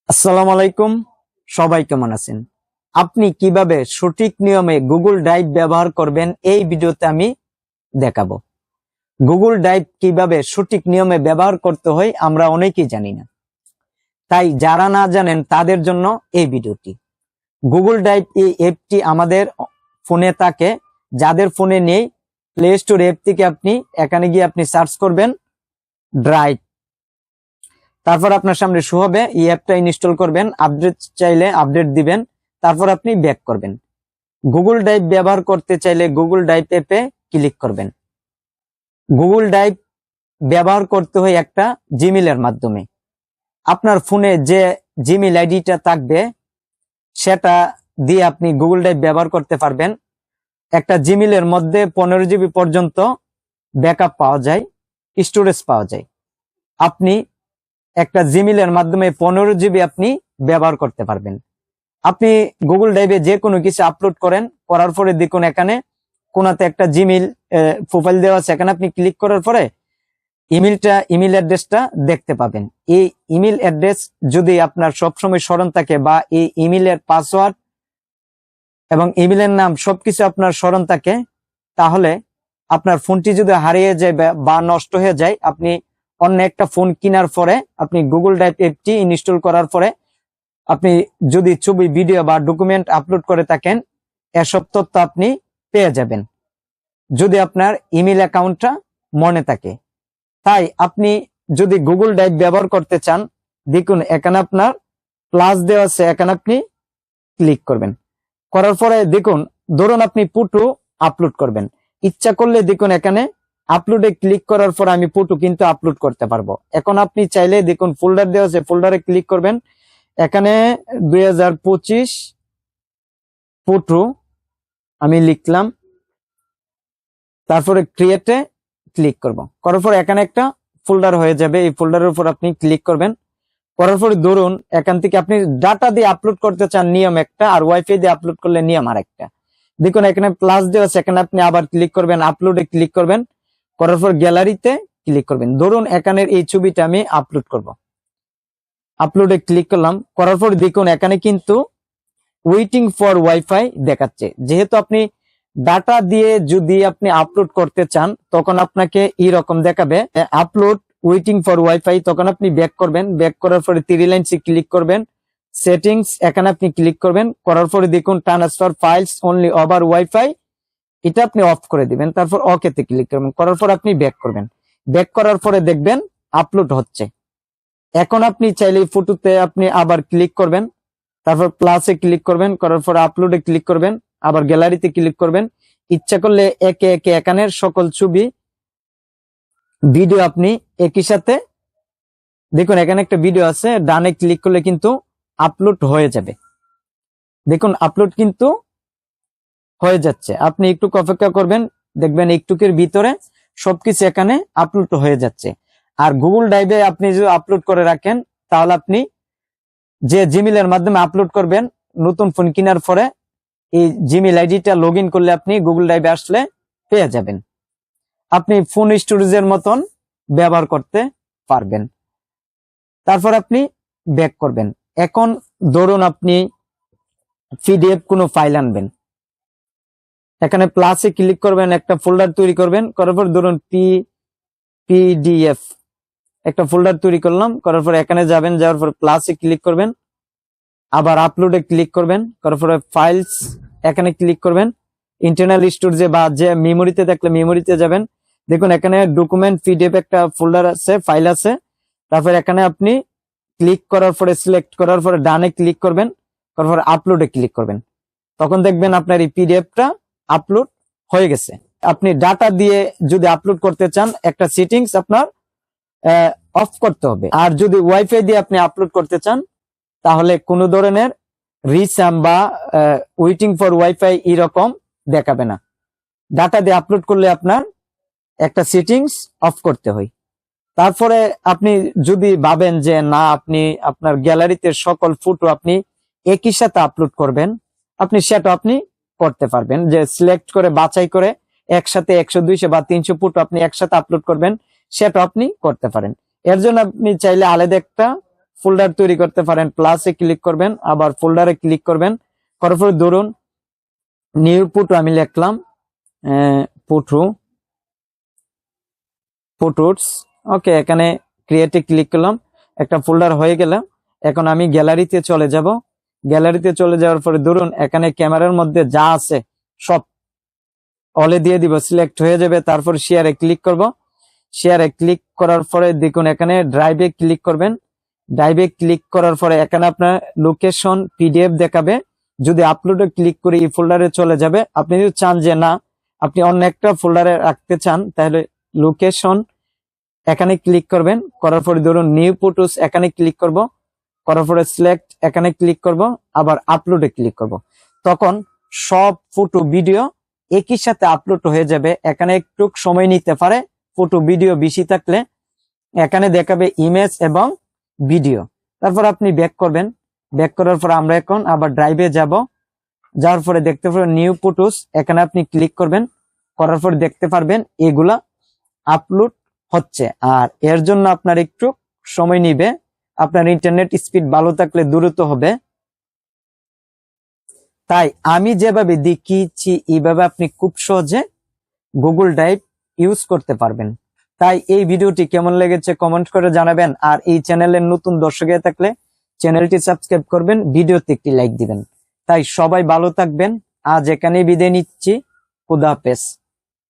আসসালামু আলাইকুম। সবাই কেমন আছেন? আপনি কিভাবে সঠিক নিয়মে গুগল ড্রাইভ ব্যবহার করবেন এই ভিডিওতে আমি দেখাবো। গুগল ড্রাইভ কিভাবে সঠিক নিয়মে ব্যবহার করতে হয় আমরা অনেকেই জানি না, তাই যারা না জানেন তাদের জন্য এই ভিডিওটি। গুগল ড্রাইভ এই অ্যাপটি আমাদের ফোনে থাকে, যাদের ফোনে নেই প্লে স্টোর অ্যাপ থেকে আপনি এখানে গিয়ে আপনি সার্চ করবেন ড্রাইভ, তারপর আপনার সামনে শো হবে, এই অ্যাপটা ইনস্টল করবেন, আপডেট চাইলে আপডেট দিবেন, তারপর আপনি ব্যাক করবেন। গুগল ড্রাইভ ব্যবহার করতে চাইলে গুগল ড্রাইভ অ্যাপে ক্লিক করবেন। গুগল ড্রাইভ ব্যবহার করতে হয় একটা জিমেইলের মাধ্যমে। আপনার ফোনে যে জিমেইল আইডিটা থাকবে সেটা দিয়ে আপনি গুগল ড্রাইভ ব্যবহার করতে পারবেন। একটা জিমেইলের মধ্যে 15 জিবি পর্যন্ত ব্যাকআপ পাওয়া যায়, স্টোরেজ পাওয়া যায়। আপনি একটা জিমেইলের মাধ্যমে 15 জিবি আপনি ব্যবহার করতে পারবেন। আপনি গুগল ড্রাইভে যে কোনো কিছু আপলোড করার পরে দেখুন এখানে কোনাতে একটা জিমেইল প্রোফাইল দেওয়া আছে, এখানে আপনি ক্লিক করার পরে ইমেইল অ্যাড্রেসটা দেখতে পাবেন। এই ইমেইল অ্যাড্রেস যদি আপনার সবসময় স্মরণ থাকে বা এই ইমেইলের পাসওয়ার্ড এবং ইমেইলের নাম সবকিছু আপনার স্মরণ থাকে, তাহলে আপনার ফোনটি যদি হারিয়ে যায় বা নষ্ট হয়ে যায়, আপনি অন্য একটা ফোন কেনার পরে আপনি গুগল ড্রাইভ অ্যাপটি ইনস্টল করার পরে আপনি যদি ছবি, ভিডিও বা ডকুমেন্ট আপলোড করে থাকেন, এসব তথ্য আপনি পেয়ে যাবেন যদি আপনার ইমেইল অ্যাকাউন্টটা মনে থাকে। তাই আপনি যদি গুগল ড্রাইভ ব্যবহার করতে চান, দেখুন এখানে আপনার প্লাস দেওয়া আছে, এখানে আপনি ক্লিক করবেন। করার পরে দেখুন, ধরুন আপনি ফটো আপলোড করবেন, ইচ্ছা করলে দেখুন এখানে আপলোডে ক্লিক করার পর আমি ফটো কিন্তু আপলোড করতে পারবো। এখন আপনি চাইলে দেখুন ফোল্ডার দেওয়া আছে, ফোল্ডারে ক্লিক করবেন, এখানে 2025 ফটো আমি লিখলাম, তারপরে ক্রিয়েটে ক্লিক করব। করার পর এখানে একটা ফোল্ডার হয়ে যাবে, এই ফোল্ডারের উপর আপনি ক্লিক করবেন। করার পরে ধরুন এখান থেকে আপনি ডাটা দিয়ে আপলোড করতে চান নিয়ম একটা, আর ওয়াইফাই দিয়ে আপলোড করলে নিয়ম আর একটা। দেখুন এখানে প্লাস দেওয়া আছে, এখানে আপনি আবার ক্লিক করবেন, আপলোডে ক্লিক করবেন, করার পর গ্যালারিতে ক্লিক করবেন। ধরুন এখানের এই ছবিটা আমি আপলোড করব, আপলোডে ক্লিক করলাম। করার পর দেখুন এখানে কিন্তু ওয়েটিং ফর ওয়াইফাই দেখাচ্ছে। যেহেতু আপনি ডাটা দিয়ে যদি আপনি আপলোড করতে চান, তখন আপনাকে এইরকম দেখাবে আপলোড ওয়েটিং ফর ওয়াইফাই। তখন আপনি ব্যাক করবেন, ব্যাক করার পরে 3 লাইনসে ক্লিক করবেন, সেটিংস এখানে আপনি ক্লিক করবেন। করার পরে দেখুন transfer files only over wifi, এটা আপনি অফ করে দিবেন। তারপর ওকে তে ক্লিক করবেন, করার পর আপনি ব্যাক করবেন। ব্যাক করার পরে দেখবেন আপলোড হচ্ছে। এখন আপনি চাইলে ফটোতে আপনি আবার ক্লিক করবেন, তারপর প্লাসে ক্লিক করবেন, করার পর আপলোডে ক্লিক করবেন, আবার গ্যালারিতে ক্লিক করবেন। ইচ্ছা করলে একে একে এখানের সকল ছবি, ভিডিও আপনি একই সাথে দেখুন এখানে একটা ভিডিও আছে, ডানে ক্লিক করলে কিন্তু আপলোড হয়ে যাবে। দেখুন আপলোড কিন্তু হয়ে যাচ্ছে। আপনি একটু অপেক্ষা করবেন, দেখবেন একটুকের ভিতরে সবকিছু এখানে আপলোড হয়ে যাচ্ছে। আর গুগল ড্রাইভে আপনি যদি আপলোড করে রাখেন, তাহলে আপনি যে জিমেইলের মাধ্যমে আপলোড করবেন নতুন ফোন কেনার পরে, এই জিমেইল আইডিটা লগ ইন করলে আপনি গুগল ড্রাইভে আসলে পেয়ে যাবেন। আপনি ফোন স্টোরেজের মতন ব্যবহার করতে পারবেন। তারপর আপনি ব্যাক করবেন। এখন ধরুন আপনি পিডিএফ কোনো ফাইল আনবেন, এখানে প্লাসে ক্লিক করবেন, একটা ফোল্ডার তৈরি করবেন। করার পর ধরুন পিডিএফ একটা ফোল্ডার তৈরি করলাম। করার পর এখানে যাবেন, যাওয়ার পর প্লাসে ক্লিক করবেন, আবার আপলোডে ক্লিক করবেন, করার পরে ফাইলস এখানে ক্লিক করবেন, ইন্টারনাল স্টোরেজে বা যে মেমোরিতে থাকলে মেমোরিতে যাবেন। দেখুন এখানে ডকুমেন্ট পিডিএফ একটা ফোল্ডার আছে, ফাইল আছে। তারপর এখানে আপনি ক্লিক করার পরে সিলেক্ট করার পরে ডানে ক্লিক করবেন, করার পরে আপলোডে ক্লিক করবেন। তখন দেখবেন আপনার এই পিডিএফটা আপলোড হয়ে গেছে। আপনি ডাটা দিয়ে যদি আপলোড করতে চান, একটা সেটিংস আপনার অফ করতে হবে। আর যদি ওয়াইফাই দিয়ে আপনি আপলোড করতে চান, তাহলে কোনো ধরনের রিসাম বা ওয়েটিং ফর ওয়াইফাই এরকম দেখাবে না। ডাটা দিয়ে আপলোড করলে আপনার একটা সেটিংস অফ করতে হয়। তারপরে আপনি যদি ভাবেন যে না, আপনি আপনার গ্যালারিতে সকল ফটো আপনি একই সাথে আপলোড করবেন, আপনি সেটা আপনি করতে পারবেন। যে সিলেক্ট করে বাছাই করে একসাথে 100, 200 বা 300 ফটো আপনি একসাথে আপলোড করবেন, সেটা আপনি করতে পারেন। এর জন্য আপনি চাইলে আলাদা একটা ফোল্ডার তৈরি করতে পারেন, প্লাসে ক্লিক করবেন, আবার ফোল্ডারে ক্লিক করবেন, করার পরে ধরুন নিউ ফটো আমি লিখলাম, ফটোস। ওকে, এখানে ক্রিয়েটে ক্লিক করলাম, একটা ফোল্ডার হয়ে গেল। এখন আমি গ্যালারিতে চলে যাব। গ্যালারিতে চলে যাওয়ার পরে ধরুন এখানে ক্যামেরার মধ্যে যা আছে সব অলে দিয়ে দিব, সিলেক্ট হয়ে যাবে। তারপর শেয়ারে ক্লিক করব। শেয়ারে ক্লিক করার পরে দেখুন এখানে ড্রাইভে ক্লিক করবেন। ড্রাইভে ক্লিক করার পরে এখানে আপনার লোকেশন পিডিএফ দেখাবে। যদি আপলোডে ক্লিক করে এই ফোল্ডারে চলে যাবে। আপনি যদি চান যে না আপনি অন্য একটা ফোল্ডারে রাখতে চান, তাহলে লোকেশন এখানে ক্লিক করবেন। করার পরে ধরুন নিউ ফটোস এখানে ক্লিক করব। করার পরে সিলেক্ট এখানে ক্লিক করব, আবার আপলোডে ক্লিক করব। তখন সব ফটো ভিডিও একই সাথে আপলোড হয়ে যাবে। এখানে একটু সময় নিতে পারে, ফটো ভিডিও বেশি থাকলে এখানে দেখাবে ইমেজ এবং ভিডিও। তারপর আপনি ব্যাক করবেন। ব্যাক করার পর আমরা এখন আবার ড্রাইভে যাব। যাওয়ার পরে দেখতে পাবেন নিউ ফটোস, এখানে আপনি ক্লিক করবেন। করার পর দেখতে পারবেন এগুলা আপলোড হচ্ছে। আর এর জন্য আপনার একটু সময় নিবে। আপনার ইন্টারনেট স্পিড ভালো থাকলে দ্রুত হবে। তাই আমি যেভাবে দেখিয়েছি এইভাবে আপনি খুব সহজে গুগল ড্রাইভ ইউজ করতে পারবেন। তাই এই ভিডিওটি কেমন লেগেছে কমেন্ট করে জানাবেন। আর এই চ্যানেলের নতুন দর্শক হয়ে থাকলে চ্যানেলটি সাবস্ক্রাইব করবেন, ভিডিওতে একটি লাইক দিবেন। তাই সবাই ভালো থাকবেন। আজ এখানেই বিদায় নিচ্ছি। খুদা হাফেজ।